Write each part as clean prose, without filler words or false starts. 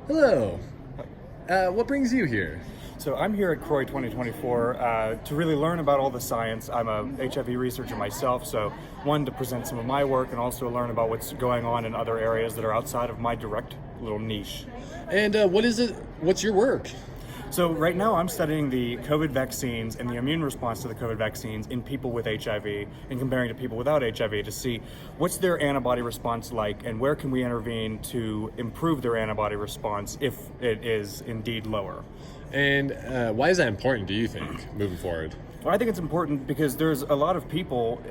Hello. What brings you here? So I'm here at Croi 2024 to really learn about all the science. I'm a HIV researcher myself, so one, to present some of my work and also learn about what's going on in other areas that are outside of my direct little niche. And what is it? What's your work? So right now I'm studying the COVID vaccines and the immune response to the COVID vaccines in people with HIV and comparing to people without HIV to see what's their antibody response like and where can we intervene to improve their antibody response if it is indeed lower. And why is that important, do you think, moving forward? Well, I think it's important because there's a lot of people,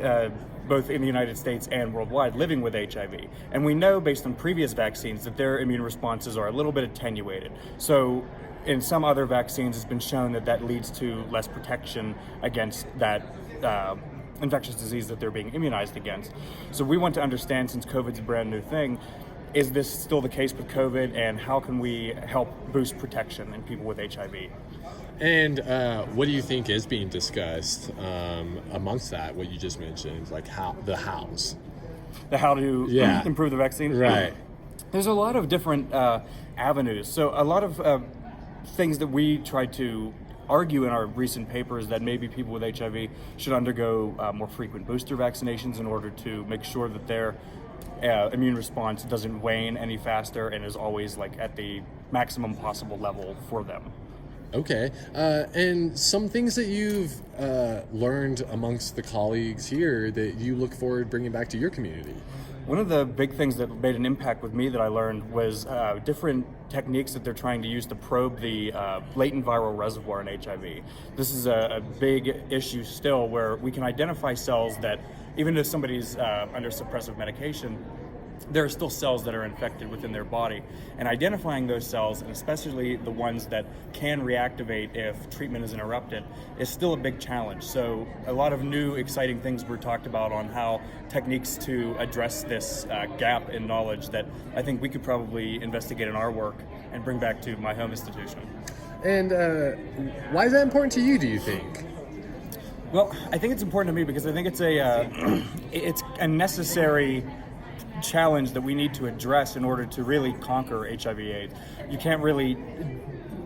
both in the United States and worldwide, living with HIV. And we know based on previous vaccines that their immune responses are a little bit attenuated. So in some other vaccines, it's been shown that that leads to less protection against that infectious disease that they're being immunized against. So we want to understand, since COVID's a brand new thing, is this still the case with COVID, and how can we help boost protection in people with HIV? And what do you think is being discussed amongst that, what you just mentioned, like the hows? The how to improve the vaccine? Right. There's a lot of different avenues. So a lot of things that we try to argue in our recent papers that maybe people with HIV should undergo more frequent booster vaccinations in order to make sure that their immune response doesn't wane any faster and is always like at the maximum possible level for them. Okay. And some things that you've learned amongst the colleagues here that you look forward bringing back to your community? One of the big things that made an impact with me that I learned was different techniques that they're trying to use to probe the latent viral reservoir in HIV. This is a big issue still, where we can identify cells that, even if somebody's under suppressive medication, there are still cells that are infected within their body. And identifying those cells, and especially the ones that can reactivate if treatment is interrupted, is still a big challenge. So a lot of new exciting things were talked about on how techniques to address this gap in knowledge that I think we could probably investigate in our work and bring back to my home institution. And why is that important to you, do you think? Well, I think it's important to me because I think it's a necessary challenge that we need to address in order to really conquer HIV/AIDS. You can't really,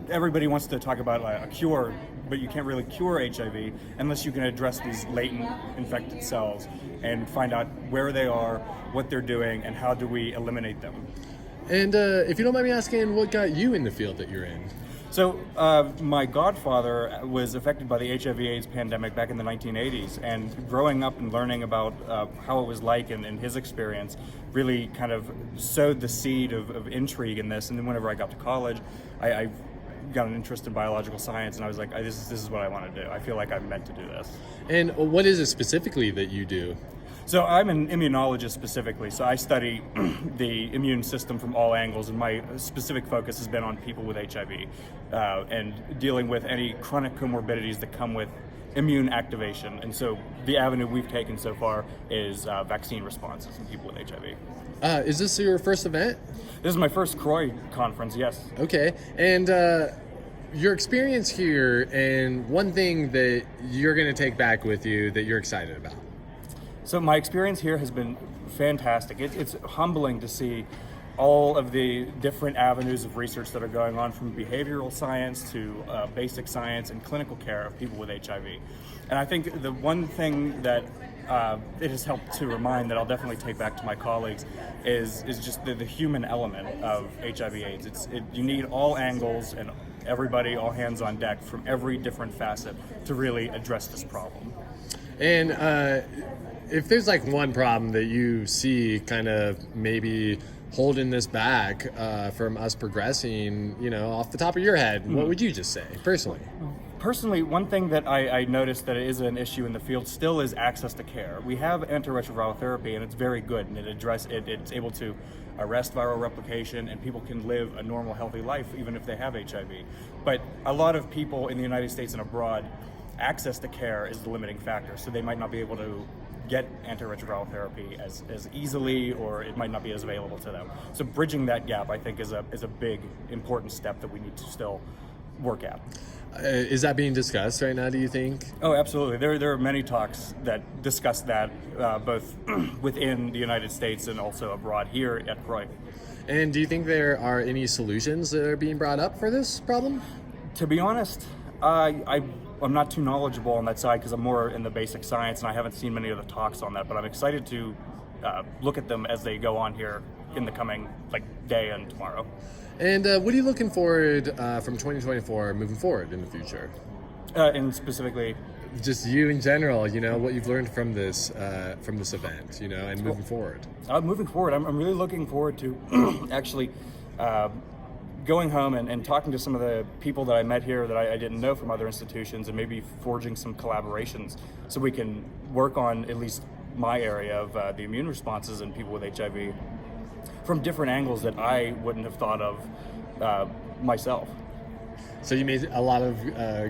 everybody wants to talk about a cure, but you can't really cure HIV unless you can address these latent infected cells and find out where they are, what they're doing, and how do we eliminate them. And if you don't mind me asking, what got you in the field that you're in? So my godfather was affected by the HIV/AIDS pandemic back in the 1980s, and growing up and learning about how it was like in his experience really kind of sowed the seed of intrigue in this. And then whenever I got to college, I got an interest in biological science, and I was like, this is what I want to do. I feel like I'm meant to do this. And what is it specifically that you do? So I'm an immunologist specifically, so I study the immune system from all angles, and my specific focus has been on people with HIV and dealing with any chronic comorbidities that come with immune activation. And so the avenue we've taken so far is vaccine responses in people with HIV. Is this your first event? This is my first Croi conference, yes. Okay. And your experience here, and one thing that you're going to take back with you that you're excited about? So my experience here has been fantastic. It's humbling to see all of the different avenues of research that are going on, from behavioral science to basic science and clinical care of people with HIV. And I think the one thing that it has helped to remind that I'll definitely take back to my colleagues is just the human element of HIV/AIDS. You need all angles and everybody, all hands on deck from every different facet to really address this problem. And if there's like one problem that you see kind of maybe holding this back from us progressing, off the top of your head, what would you just say personally? Personally, one thing that I noticed that is an issue in the field still is access to care. We have antiretroviral therapy, and it's very good, and it's able to arrest viral replication, and people can live a normal, healthy life even if they have HIV. But a lot of people in the United States and abroad, access to care is the limiting factor, so they might not be able to get antiretroviral therapy as easily, or it might not be as available to them. So bridging that gap, I think, is a big, important step that we need to still work at. Is that being discussed right now, do you think? Oh, absolutely. There are many talks that discuss that, both within the United States and also abroad here at Croi. And do you think there are any solutions that are being brought up for this problem? To be honest, I'm not too knowledgeable on that side because I'm more in the basic science and I haven't seen many of the talks on that, but I'm excited to look at them as they go on here in the coming day and tomorrow. And what are you looking forward from 2024 moving forward in the future? And specifically, just you in general, what you've learned from this event, and moving forward. Moving forward, I'm really looking forward to actually going home and talking to some of the people that I met here that I didn't know from other institutions, and maybe forging some collaborations so we can work on at least my area of the immune responses in people with HIV from different angles that I wouldn't have thought of myself. So you made a lot of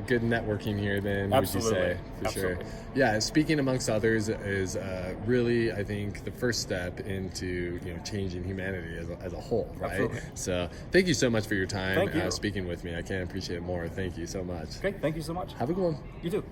good networking here then, Absolutely. Would you say? For Absolutely. Sure. Yeah, speaking amongst others is really, I think, the first step into changing humanity as a whole, right? Absolutely. So thank you so much for your time Thank you. speaking with me. I can't appreciate it more. Thank you so much. Okay, thank you so much. Have a good one. You too.